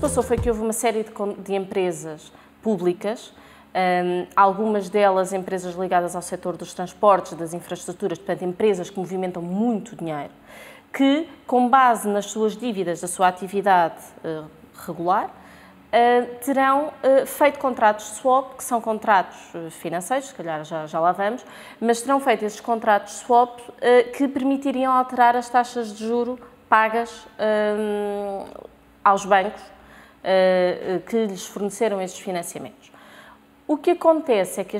passou foi que houve uma série de empresas públicas, algumas delas empresas ligadas ao setor dos transportes, das infraestruturas, portanto, empresas que movimentam muito dinheiro, que, com base nas suas dívidas da sua atividade regular, terão feito contratos swap, que são contratos financeiros, se calhar já lá vamos, mas terão feito esses contratos swap que permitiriam alterar as taxas de juro pagas aos bancos que lhes forneceram esses financiamentos. O que acontece é que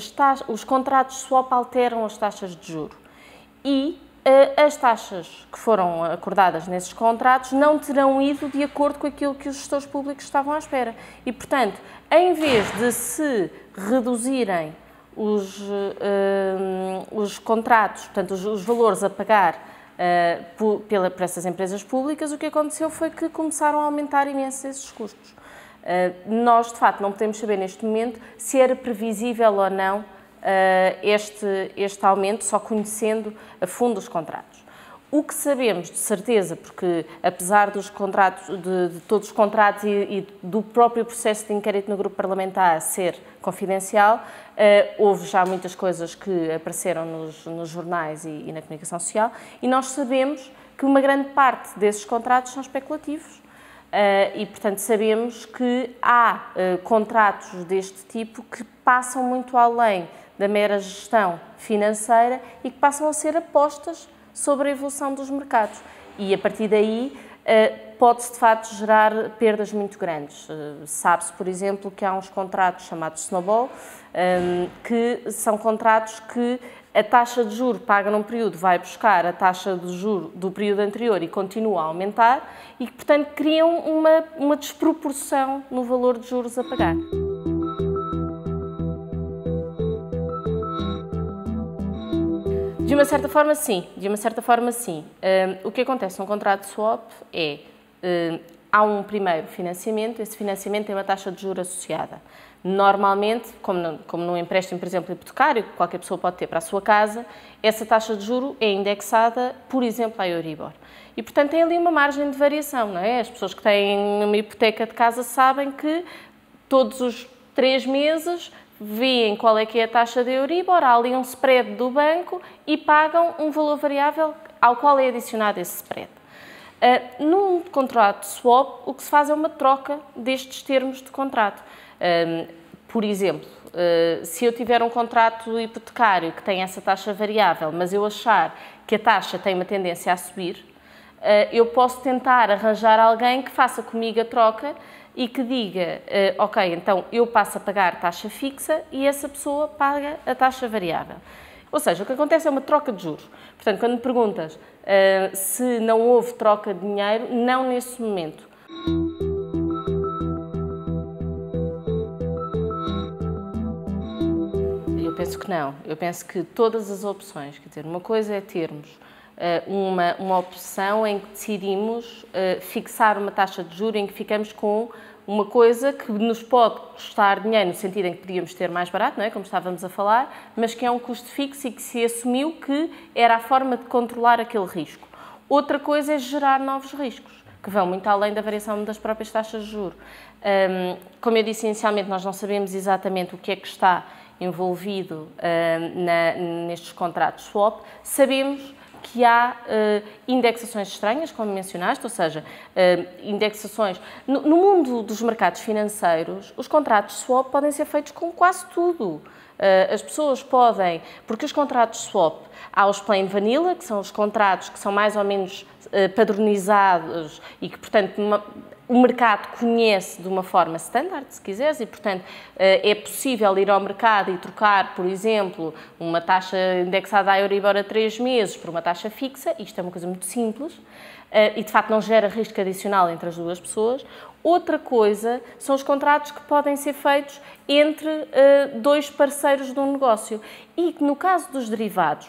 os contratos swap alteram as taxas de juro e as taxas que foram acordadas nesses contratos não terão ido de acordo com aquilo que os gestores públicos estavam à espera. E, portanto, em vez de se reduzirem os contratos, portanto, os valores a pagar por essas empresas públicas, o que aconteceu foi que começaram a aumentar imenso esses custos. Nós, de facto, não podemos saber neste momento se era previsível ou não este aumento, só conhecendo a fundo os contratos. O que sabemos de certeza, porque apesar dos contratos, de todos os contratos e do próprio processo de inquérito no grupo parlamentar ser confidencial, houve já muitas coisas que apareceram nos jornais e na comunicação social, e nós sabemos que uma grande parte desses contratos são especulativos. E, portanto, sabemos que há contratos deste tipo que passam muito além da mera gestão financeira e que passam a ser apostas sobre a evolução dos mercados. E, a partir daí, pode-se, de facto, gerar perdas muito grandes. Sabe-se, por exemplo, que há uns contratos chamados Snowball, que são contratos que a taxa de juro paga num período vai buscar a taxa de juro do período anterior e continua a aumentar e que, portanto, criam uma desproporção no valor de juros a pagar. De uma certa forma, sim. De uma certa forma, sim. O que acontece num contrato swap é há um primeiro financiamento, esse financiamento tem uma taxa de juros associada. Normalmente, como num empréstimo, por exemplo, hipotecário, que qualquer pessoa pode ter para a sua casa, essa taxa de juro é indexada, por exemplo, à Euribor. E, portanto, tem ali uma margem de variação, não é? As pessoas que têm uma hipoteca de casa sabem que todos os 3 meses veem qual é que é a taxa de Euribor, há ali um spread do banco e pagam um valor variável ao qual é adicionado esse spread. Num contrato swap, o que se faz é uma troca destes termos de contrato. Por exemplo, se eu tiver um contrato hipotecário que tem essa taxa variável, mas eu achar que a taxa tem uma tendência a subir, eu posso tentar arranjar alguém que faça comigo a troca e que diga, ok, então eu passo a pagar taxa fixa e essa pessoa paga a taxa variável. Ou seja, o que acontece é uma troca de juros. Portanto, quando me perguntas se não houve troca de dinheiro, não nesse momento. Eu penso que não. Eu penso que todas as opções, quer dizer, uma coisa é termos uma opção em que decidimos fixar uma taxa de juros em que ficamos com uma coisa que nos pode custar dinheiro, no sentido em que podíamos ter mais barato, não é? Como estávamos a falar, mas que é um custo fixo e que se assumiu que era a forma de controlar aquele risco. Outra coisa é gerar novos riscos, que vão muito além da variação das próprias taxas de juros. Como eu disse inicialmente, nós não sabemos exatamente o que é que está envolvido nestes contratos swap. Sabemos que há indexações estranhas, como mencionaste, ou seja, indexações... No mundo dos mercados financeiros, os contratos swap podem ser feitos com quase tudo. As pessoas podem... Porque os contratos swap, há os plain vanilla, que são os contratos que são mais ou menos padronizados e que, portanto, o mercado conhece de uma forma standard, se quiseres, e, portanto, é possível ir ao mercado e trocar, por exemplo, uma taxa indexada à Euribor a 3 meses por uma taxa fixa. Isto é uma coisa muito simples e, de facto, não gera risco adicional entre as duas pessoas. Outra coisa são os contratos que podem ser feitos entre dois parceiros de um negócio e que, no caso dos derivados,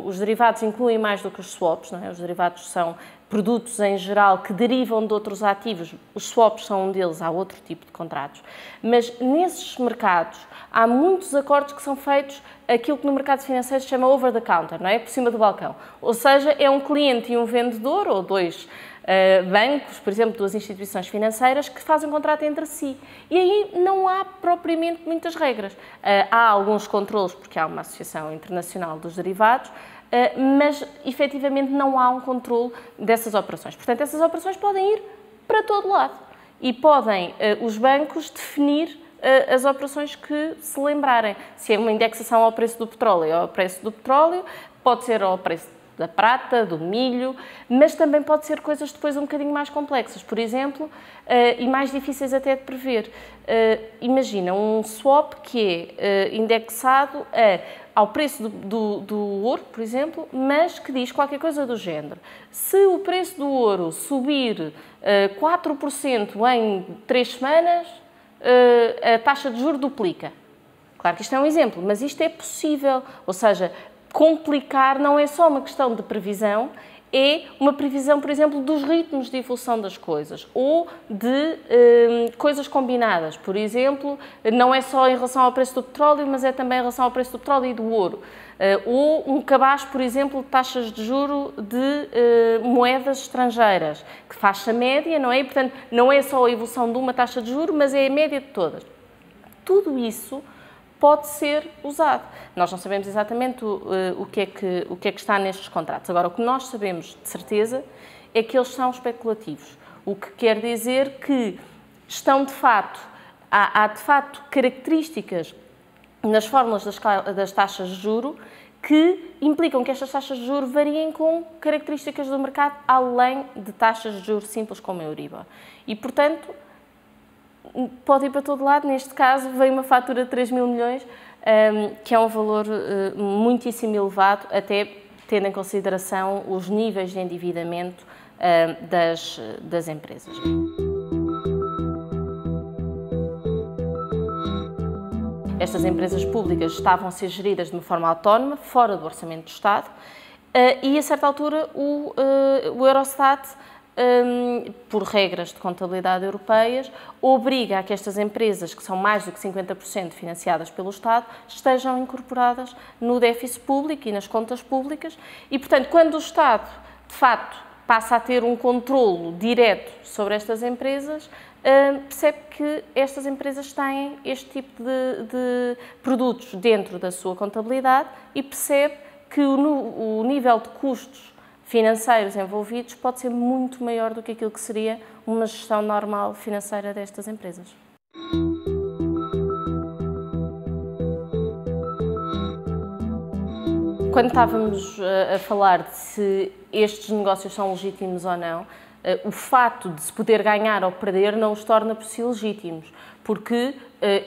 os derivados incluem mais do que os swaps, não é? Os derivados são produtos em geral que derivam de outros ativos, os swaps são um deles, há outro tipo de contratos. Mas nesses mercados há muitos acordos que são feitos, aquilo que no mercado financeiro se chama over the counter, não é? Por cima do balcão. Ou seja, é um cliente e um vendedor, ou dois bancos, por exemplo, duas instituições financeiras que fazem um contrato entre si. E aí não há propriamente muitas regras. Há alguns controlos, porque há uma Associação Internacional dos Derivados, mas efetivamente não há um controle dessas operações. Portanto, essas operações podem ir para todo lado e podem os bancos definir as operações que se lembrarem. Se é uma indexação ao preço do petróleo, ao preço do petróleo, pode ser ao preço da prata, do milho, mas também pode ser coisas depois um bocadinho mais complexas, por exemplo, e mais difíceis até de prever. Imagina um swap que é indexado ao preço do ouro, por exemplo, mas que diz qualquer coisa do género. Se o preço do ouro subir 4% em 3 semanas, a taxa de juros duplica. Claro que isto é um exemplo, mas isto é possível, ou seja, complicar não é só uma questão de previsão, é uma previsão, por exemplo, dos ritmos de evolução das coisas ou de coisas combinadas. Por exemplo, não é só em relação ao preço do petróleo, mas é também em relação ao preço do petróleo e do ouro. Ou um cabaz, por exemplo, de taxas de juro de moedas estrangeiras, que faz a média, não é? E, portanto, não é só a evolução de uma taxa de juro, mas é a média de todas. Tudo isso pode ser usado. Nós não sabemos exatamente o que é que está nestes contratos. Agora, o que nós sabemos de certeza é que eles são especulativos, o que quer dizer que estão de facto, há de facto características nas fórmulas das taxas de juro que implicam que estas taxas de juro variem com características do mercado além de taxas de juro simples como a Euribor. E, portanto, pode ir para todo lado. Neste caso, veio uma fatura de 3 mil milhões, que é um valor muitíssimo elevado, até tendo em consideração os níveis de endividamento das empresas. Estas empresas públicas estavam a ser geridas de uma forma autónoma, fora do orçamento do Estado, e a certa altura o Eurostat, por regras de contabilidade europeias, obriga a que estas empresas, que são mais do que 50% financiadas pelo Estado, estejam incorporadas no déficit público e nas contas públicas e, portanto, quando o Estado, de facto, passa a ter um controlo direto sobre estas empresas, percebe que estas empresas têm este tipo de produtos dentro da sua contabilidade e percebe que o nível de custos financeiros envolvidos pode ser muito maior do que aquilo que seria uma gestão normal financeira destas empresas. Quando estávamos a falar de se estes negócios são legítimos ou não, o fato de se poder ganhar ou perder não os torna por si legítimos, porque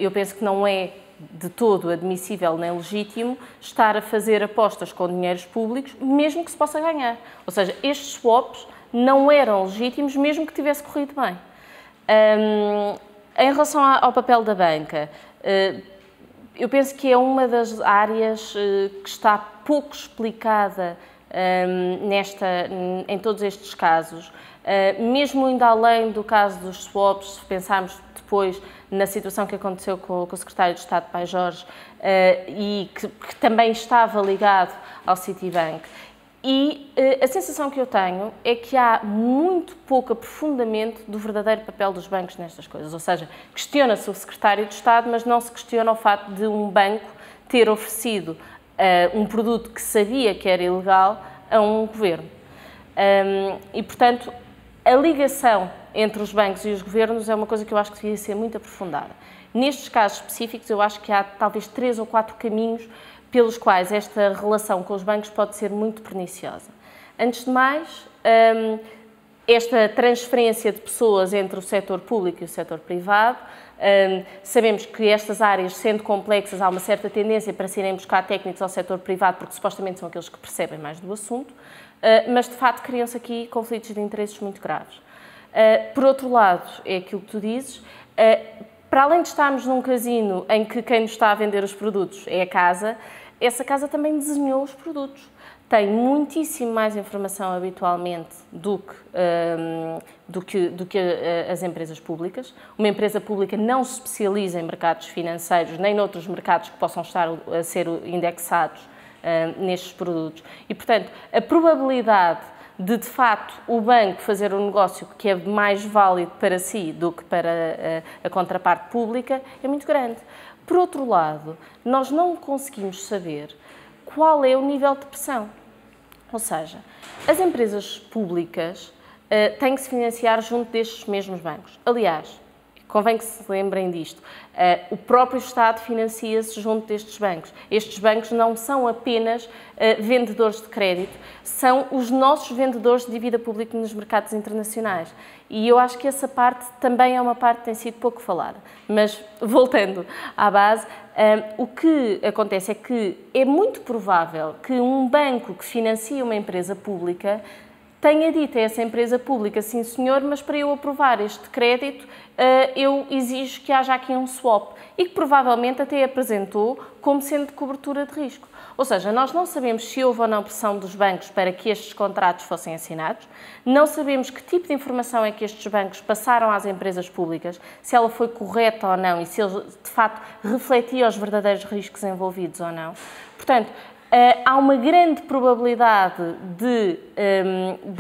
eu penso que não é de todo admissível nem legítimo estar a fazer apostas com dinheiros públicos, mesmo que se possa ganhar. Ou seja, estes swaps não eram legítimos, mesmo que tivesse corrido bem. Em relação ao papel da banca, eu penso que é uma das áreas que está pouco explicada em todos estes casos. Mesmo indo além do caso dos swaps, se pensarmos depois na situação que aconteceu com o secretário de Estado, Pai Jorge, e que também estava ligado ao Citibank. E a sensação que eu tenho é que há muito pouco aprofundamento do verdadeiro papel dos bancos nestas coisas. Ou seja, questiona-se o secretário de Estado, mas não se questiona o facto de um banco ter oferecido um produto que sabia que era ilegal a um governo. E, portanto, a ligação entre os bancos e os governos é uma coisa que eu acho que devia ser muito aprofundada. Nestes casos específicos, eu acho que há talvez 3 ou 4 caminhos pelos quais esta relação com os bancos pode ser muito perniciosa. Antes de mais, esta transferência de pessoas entre o setor público e o setor privado. Sabemos que estas áreas, sendo complexas, há uma certa tendência para se irem buscar técnicos ao setor privado, porque supostamente são aqueles que percebem mais do assunto, mas de facto criam-se aqui conflitos de interesses muito graves. Por outro lado, é aquilo que tu dizes, para além de estarmos num casino em que quem nos está a vender os produtos é a casa, essa casa também desenhou os produtos. Tem muitíssimo mais informação habitualmente do que as empresas públicas. Uma empresa pública não se especializa em mercados financeiros nem noutros mercados que possam estar a ser indexados nestes produtos. E, portanto, a probabilidade de facto, o banco fazer um negócio que é mais válido para si do que para a contraparte pública é muito grande. Por outro lado, nós não conseguimos saber qual é o nível de pressão. Ou seja, as empresas públicas têm que se financiar junto destes mesmos bancos. Aliás, convém que se lembrem disto, o próprio Estado financia-se junto destes bancos. Estes bancos não são apenas vendedores de crédito, são os nossos vendedores de dívida pública nos mercados internacionais. E eu acho que essa parte também é uma parte que tem sido pouco falada. Mas, voltando à base, o que acontece é que é muito provável que um banco que financia uma empresa pública tenha dito a essa empresa pública, sim senhor, mas para eu aprovar este crédito eu exijo que haja aqui um swap, e que provavelmente até apresentou como sendo de cobertura de risco. Ou seja, nós não sabemos se houve ou não pressão dos bancos para que estes contratos fossem assinados, não sabemos que tipo de informação é que estes bancos passaram às empresas públicas, se ela foi correta ou não e se ele de facto refletia os verdadeiros riscos envolvidos ou não. Portanto, há uma grande probabilidade de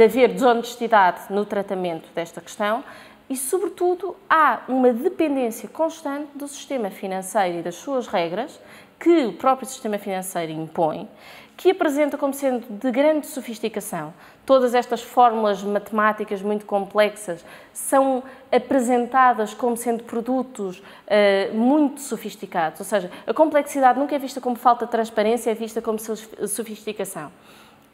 haver desonestidade no tratamento desta questão e, sobretudo, há uma dependência constante do sistema financeiro e das suas regras que o próprio sistema financeiro impõe, que apresenta como sendo de grande sofisticação. Todas estas fórmulas matemáticas muito complexas são apresentadas como sendo produtos muito sofisticados, ou seja, a complexidade nunca é vista como falta de transparência, é vista como sofisticação.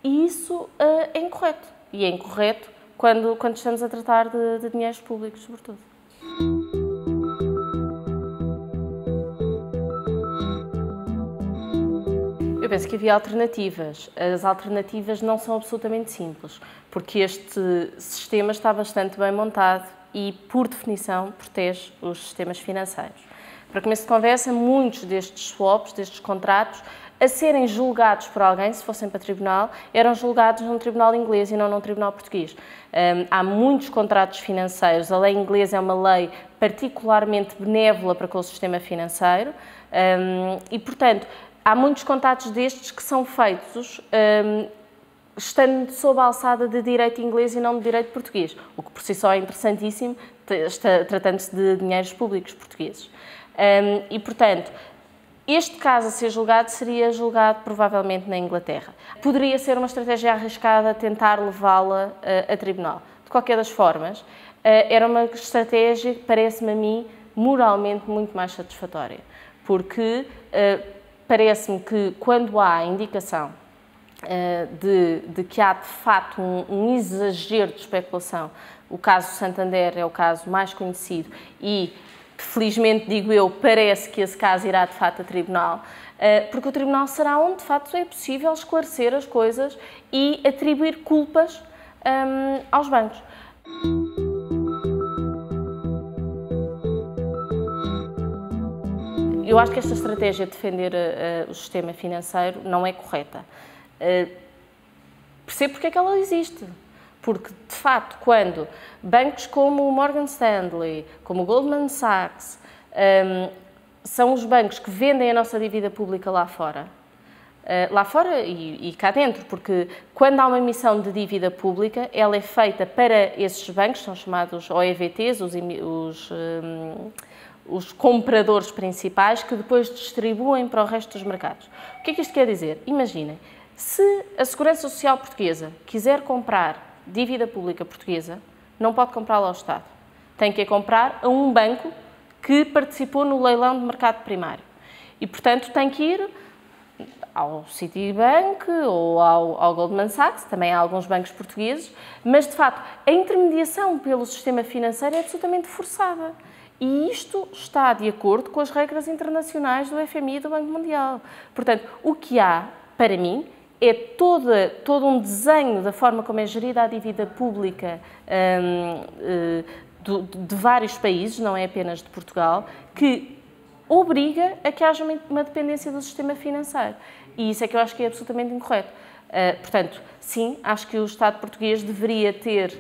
E isso é incorreto. E é incorreto quando estamos a tratar de dinheiros públicos, sobretudo. Eu penso que havia alternativas. As alternativas não são absolutamente simples, porque este sistema está bastante bem montado e, por definição, protege os sistemas financeiros. Para começo de conversa, muitos destes swaps, destes contratos, a serem julgados por alguém, se fossem para tribunal, eram julgados num tribunal inglês e não num tribunal português. Há muitos contratos financeiros, a lei inglesa é uma lei particularmente benévola para com o sistema financeiro e, portanto, há muitos contratos destes que são feitos estando sob a alçada de direito inglês e não de direito português, o que por si só é interessantíssimo, tratando-se de dinheiros públicos portugueses. E, portanto, este caso a ser julgado seria julgado provavelmente na Inglaterra. Poderia ser uma estratégia arriscada tentar levá-la a tribunal. De qualquer das formas, era uma estratégia que parece-me a mim moralmente muito mais satisfatória, porque parece-me que quando há a indicação de que há de facto um exagero de especulação, o caso Santander é o caso mais conhecido e, felizmente, digo eu, parece que esse caso irá de facto a tribunal, porque o tribunal será onde de facto é possível esclarecer as coisas e atribuir culpas aos bancos. Eu acho que esta estratégia de defender o sistema financeiro não é correta. Percebo porque é que ela existe. Porque, de facto, quando bancos como o Morgan Stanley, como o Goldman Sachs, são os bancos que vendem a nossa dívida pública lá fora e cá dentro, porque quando há uma emissão de dívida pública, ela é feita para esses bancos, são chamados OEVTs, os compradores principais, que depois distribuem para o resto dos mercados. O que é que isto quer dizer? Imaginem, se a Segurança Social Portuguesa quiser comprar dívida pública portuguesa, não pode comprá-la ao Estado. Tem que a comprar a um banco que participou no leilão de mercado primário. E, portanto, tem que ir ao Citibank ou ao Goldman Sachs, também há alguns bancos portugueses, mas, de facto, a intermediação pelo sistema financeiro é absolutamente forçada. E isto está de acordo com as regras internacionais do FMI e do Banco Mundial. Portanto, o que há, para mim, é todo um desenho da forma como é gerida a dívida pública de vários países, não é apenas de Portugal, que obriga a que haja uma dependência do sistema financeiro. E isso é que eu acho que é absolutamente incorreto. Portanto, sim, acho que o Estado português deveria ter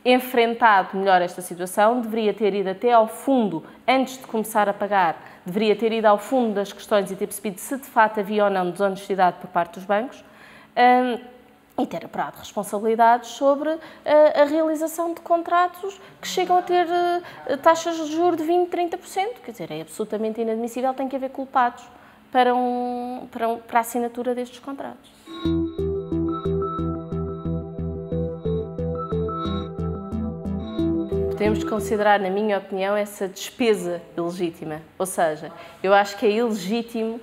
enfrentado melhor esta situação, deveria ter ido até ao fundo, antes de começar a pagar, deveria ter ido ao fundo das questões e ter percebido se de facto havia ou não desonestidade por parte dos bancos. e ter apurado responsabilidades sobre a realização de contratos que chegam a ter taxas de juros de 20%, 30%. Quer dizer, é absolutamente inadmissível, tem que haver culpados para a assinatura destes contratos. Temos de considerar, na minha opinião, essa despesa ilegítima. Ou seja, eu acho que é ilegítimo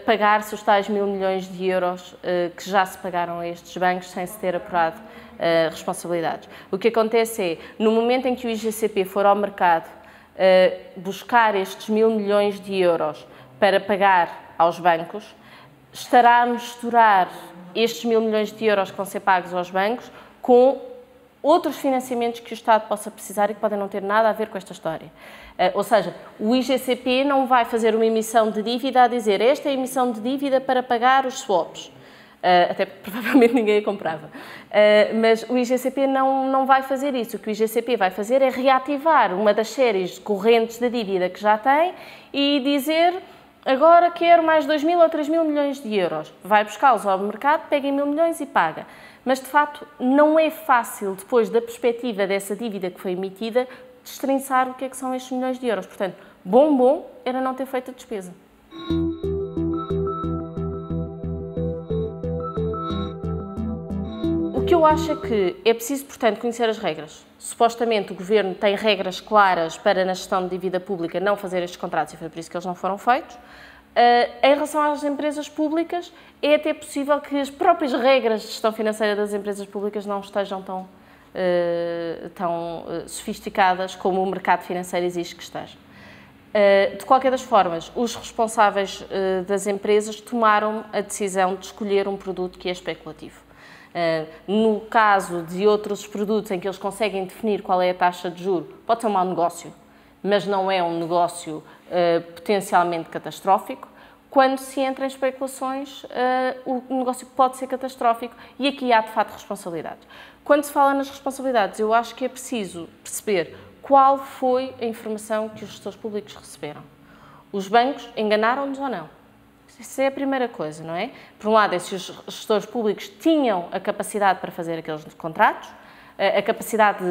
pagar-se os tais 1.000 milhões de euros que já se pagaram a estes bancos sem se ter apurado responsabilidades. O que acontece é, no momento em que o IGCP for ao mercado buscar estes 1.000 milhões de euros para pagar aos bancos, estará a misturar estes 1.000 milhões de euros que vão ser pagos aos bancos com outros financiamentos que o Estado possa precisar e que podem não ter nada a ver com esta história. Ou seja, o IGCP não vai fazer uma emissão de dívida a dizer esta é a emissão de dívida para pagar os swaps. Até porque provavelmente ninguém a comprava. Mas o IGCP não vai fazer isso. O que o IGCP vai fazer é reativar uma das séries correntes de dívida que já tem e dizer agora quero mais 2.000 ou 3.000 milhões de euros. Vai buscá-los ao mercado, pega em 1.000 milhões e paga. Mas, de facto, não é fácil, depois da perspectiva dessa dívida que foi emitida, destrinçar o que é que são estes milhões de euros. Portanto, bom era não ter feito a despesa. O que eu acho é que é preciso, portanto, conhecer as regras. Supostamente, o Governo tem regras claras para, na gestão de dívida pública, não fazer estes contratos e foi por isso que eles não foram feitos. Em relação às empresas públicas, é até possível que as próprias regras de gestão financeira das empresas públicas não estejam tão sofisticadas como o mercado financeiro exige que esteja. De qualquer das formas, os responsáveis das empresas tomaram a decisão de escolher um produto que é especulativo. No caso de outros produtos em que eles conseguem definir qual é a taxa de juro, pode ser um mau negócio, mas não é um negócio potencialmente catastrófico. Quando se entra em especulações, o negócio pode ser catastrófico e aqui há, de facto, responsabilidades. Quando se fala nas responsabilidades, eu acho que é preciso perceber qual foi a informação que os gestores públicos receberam. Os bancos enganaram-nos ou não? Isso é a primeira coisa, não é? Por um lado, é se os gestores públicos tinham a capacidade para fazer aqueles contratos, a capacidade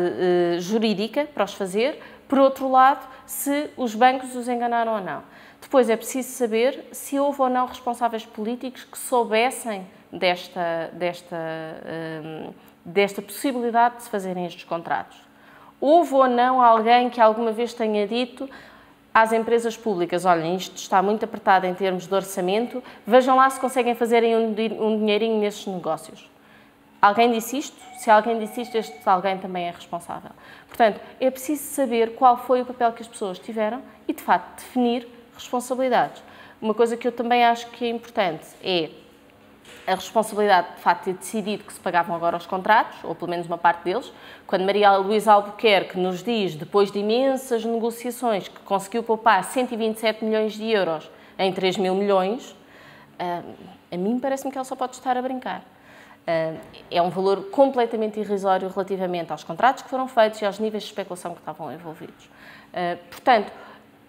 jurídica para os fazer. Por outro lado, se os bancos os enganaram ou não. Depois é preciso saber se houve ou não responsáveis políticos que soubessem desta possibilidade de se fazerem estes contratos. Houve ou não alguém que alguma vez tenha dito às empresas públicas, olhem, isto está muito apertado em termos de orçamento, vejam lá se conseguem fazerem um dinheirinho nesses negócios. Alguém disse isto? Se alguém disse isto, este alguém também é responsável. Portanto, é preciso saber qual foi o papel que as pessoas tiveram e, de facto, definir responsabilidades. Uma coisa que eu também acho que é importante é a responsabilidade, de facto, de ter decidido que se pagavam agora os contratos, ou pelo menos uma parte deles. Quando Maria Luísa Albuquerque nos diz, depois de imensas negociações, que conseguiu poupar 127 milhões de euros em 3.000 milhões, a mim parece-me que ela só pode estar a brincar. É um valor completamente irrisório relativamente aos contratos que foram feitos e aos níveis de especulação que estavam envolvidos. Portanto,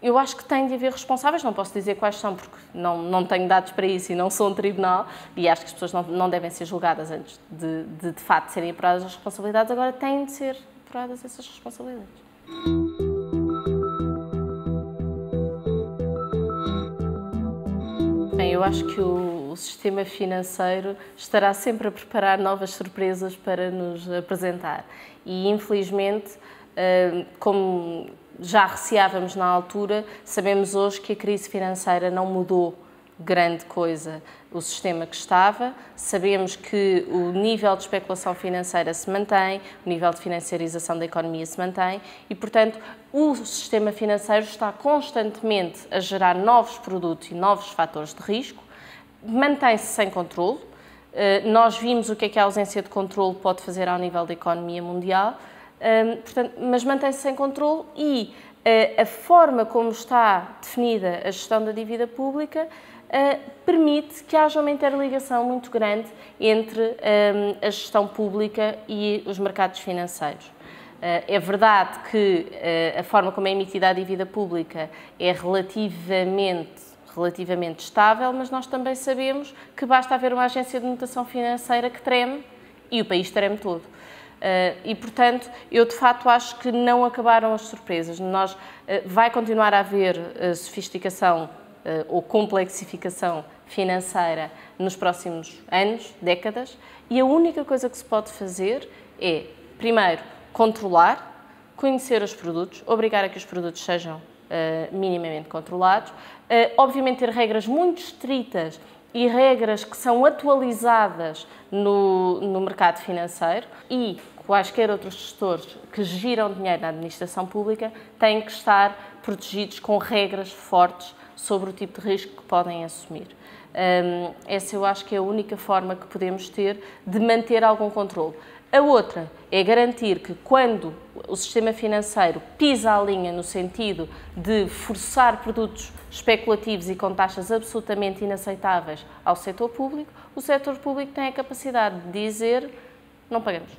eu acho que tem de haver responsáveis, não posso dizer quais são, porque não tenho dados para isso e não sou um tribunal, e acho que as pessoas não devem ser julgadas antes de facto serem apuradas as responsabilidades, agora têm de ser apuradas essas responsabilidades. Bem, eu acho que o sistema financeiro estará sempre a preparar novas surpresas para nos apresentar e, infelizmente, como já receávamos na altura, sabemos hoje que a crise financeira não mudou grande coisa o sistema que estava, sabemos que o nível de especulação financeira se mantém, o nível de financiarização da economia se mantém e, portanto, o sistema financeiro está constantemente a gerar novos produtos e novos fatores de risco, mantém-se sem controle. Nós vimos o que a ausência de controle pode fazer ao nível da economia mundial, portanto, mas mantém-se sem controle e a forma como está definida a gestão da dívida pública permite que haja uma interligação muito grande entre a gestão pública e os mercados financeiros. É verdade que a forma como é emitida a dívida pública é relativamente relativamente estável, mas nós também sabemos que basta haver uma agência de notação financeira que treme e o país treme todo. E, portanto, eu de facto acho que não acabaram as surpresas. Vai continuar a haver sofisticação ou complexificação financeira nos próximos anos, décadas, e a única coisa que se pode fazer é, primeiro, controlar, conhecer os produtos, obrigar a que os produtos sejam minimamente controlados, obviamente ter regras muito estritas e regras que são atualizadas no mercado financeiro, e quaisquer outros gestores que giram dinheiro na administração pública têm que estar protegidos com regras fortes sobre o tipo de risco que podem assumir. Essa eu acho que é a única forma que podemos ter de manter algum controle. A outra é garantir que quando o sistema financeiro pisa a linha no sentido de forçar produtos especulativos e com taxas absolutamente inaceitáveis ao setor público, o setor público tem a capacidade de dizer: não pagamos.